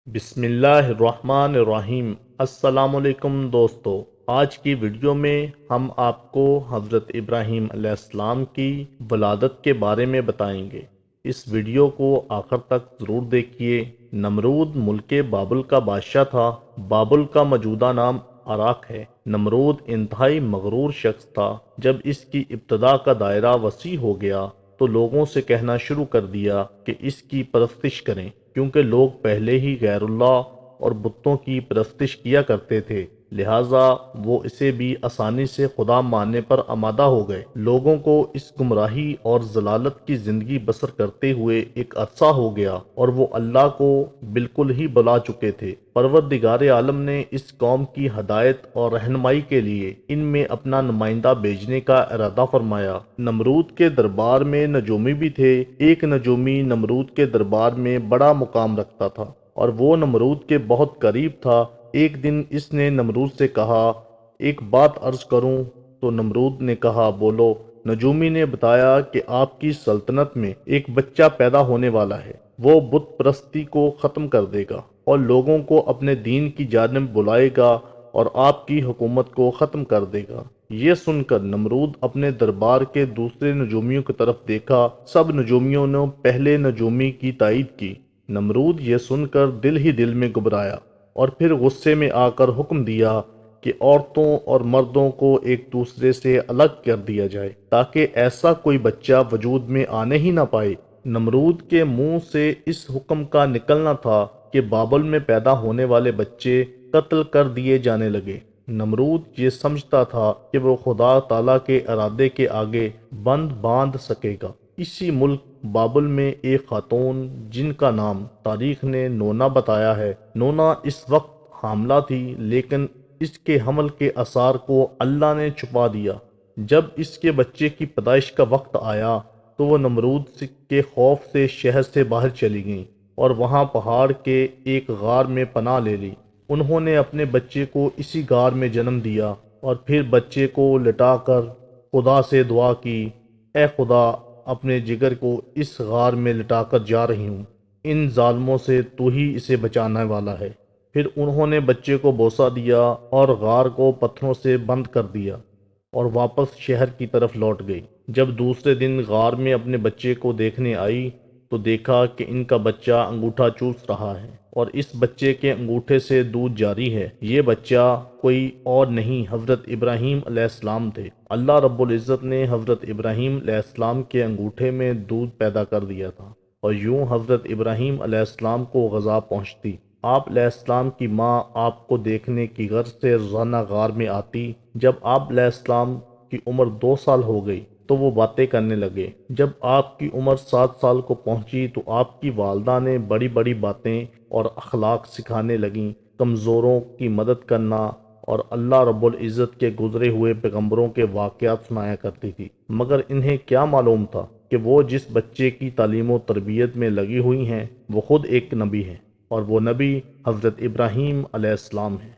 بسم اللہ الرحمن الرحیم۔ السلام علیکم دوستو، آج کی ویڈیو میں ہم آپ کو حضرت ابراہیم علیہ السلام کی ولادت کے بارے میں بتائیں گے۔ اس ویڈیو کو آخر تک ضرور دیکھیے۔ نمرود ملک بابل کا بادشاہ تھا۔ بابل کا موجودہ نام عراق ہے۔ نمرود انتہائی مغرور شخص تھا۔ جب اس کی ابتدا کا دائرہ وسیع ہو گیا تو لوگوں سے کہنا شروع کر دیا کہ اس کی پرستش کریں، کیونکہ لوگ پہلے ہی غیر اللہ اور بتوں کی پرستش کیا کرتے تھے، لہٰذا وہ اسے بھی آسانی سے خدا ماننے پر آمادہ ہو گئے۔ لوگوں کو اس گمراہی اور ضلالت کی زندگی بسر کرتے ہوئے ایک عرصہ ہو گیا اور وہ اللہ کو بالکل ہی بلا چکے تھے۔ پروردگار عالم نے اس قوم کی ہدایت اور رہنمائی کے لیے ان میں اپنا نمائندہ بھیجنے کا ارادہ فرمایا۔ نمرود کے دربار میں نجومی بھی تھے۔ ایک نجومی نمرود کے دربار میں بڑا مقام رکھتا تھا اور وہ نمرود کے بہت قریب تھا۔ ایک دن اس نے نمرود سے کہا، ایک بات عرض کروں؟ تو نمرود نے کہا، بولو۔ نجومی نے بتایا کہ آپ کی سلطنت میں ایک بچہ پیدا ہونے والا ہے۔ وہ بت پرستی کو ختم کر دے گا اور لوگوں کو اپنے دین کی جانب بلائے گا اور آپ کی حکومت کو ختم کر دے گا۔ یہ سن کر نمرود اپنے دربار کے دوسرے نجومیوں کی طرف دیکھا۔ سب نجومیوں نے پہلے نجومی کی تائید کی۔ نمرود یہ سن کر دل ہی دل میں گھبرایا اور پھر غصے میں آ کر حکم دیا کہ عورتوں اور مردوں کو ایک دوسرے سے الگ کر دیا جائے تاکہ ایسا کوئی بچہ وجود میں آنے ہی نہ پائے۔ نمرود کے منہ سے اس حکم کا نکلنا تھا کہ بابل میں پیدا ہونے والے بچے قتل کر دیے جانے لگے۔ نمرود یہ سمجھتا تھا کہ وہ خدا تعالیٰ کے ارادے کے آگے بند باندھ سکے گا۔ اسی ملک بابل میں ایک خاتون جن کا نام تاریخ نے نونا بتایا ہے۔ نونا اس وقت حاملہ تھی، لیکن اس کے حمل کے آثار کو اللہ نے چھپا دیا۔ جب اس کے بچے کی پیدائش کا وقت آیا تو وہ نمرود کے خوف سے شہر سے باہر چلی گئیں اور وہاں پہاڑ کے ایک غار میں پناہ لے لی۔ انہوں نے اپنے بچے کو اسی غار میں جنم دیا اور پھر بچے کو لٹا کر خدا سے دعا کی، اے خدا، اپنے جگر کو اس غار میں لٹا کر جا رہی ہوں، ان ظالموں سے تو ہی اسے بچانے والا ہے۔ پھر انہوں نے بچے کو بوسہ دیا اور غار کو پتھروں سے بند کر دیا اور واپس شہر کی طرف لوٹ گئی۔ جب دوسرے دن غار میں اپنے بچے کو دیکھنے آئی تو دیکھا کہ ان کا بچہ انگوٹھا چوس رہا ہے اور اس بچے کے انگوٹھے سے دودھ جاری ہے۔ یہ بچہ کوئی اور نہیں، حضرت ابراہیم علیہ السلام تھے۔ اللہ رب العزت نے حضرت ابراہیم علیہ السلام کے انگوٹھے میں دودھ پیدا کر دیا تھا اور یوں حضرت ابراہیم علیہ السلام کو غذا پہنچتی۔ آپ علیہ السلام کی ماں آپ کو دیکھنے کی غرض سے روزانہ غار میں آتی۔ جب آپ علیہ السلام کی عمر 2 سال ہو گئی تو وہ باتیں کرنے لگے۔ جب آپ کی عمر 7 سال کو پہنچی تو آپ کی والدہ نے بڑی بڑی باتیں اور اخلاق سکھانے لگیں، کمزوروں کی مدد کرنا، اور اللہ رب العزت کے گزرے ہوئے پیغمبروں کے واقعات سنایا کرتی تھی۔ مگر انہیں کیا معلوم تھا کہ وہ جس بچے کی تعلیم و تربیت میں لگی ہوئی ہیں وہ خود ایک نبی ہے، اور وہ نبی حضرت ابراہیم علیہ السلام ہے۔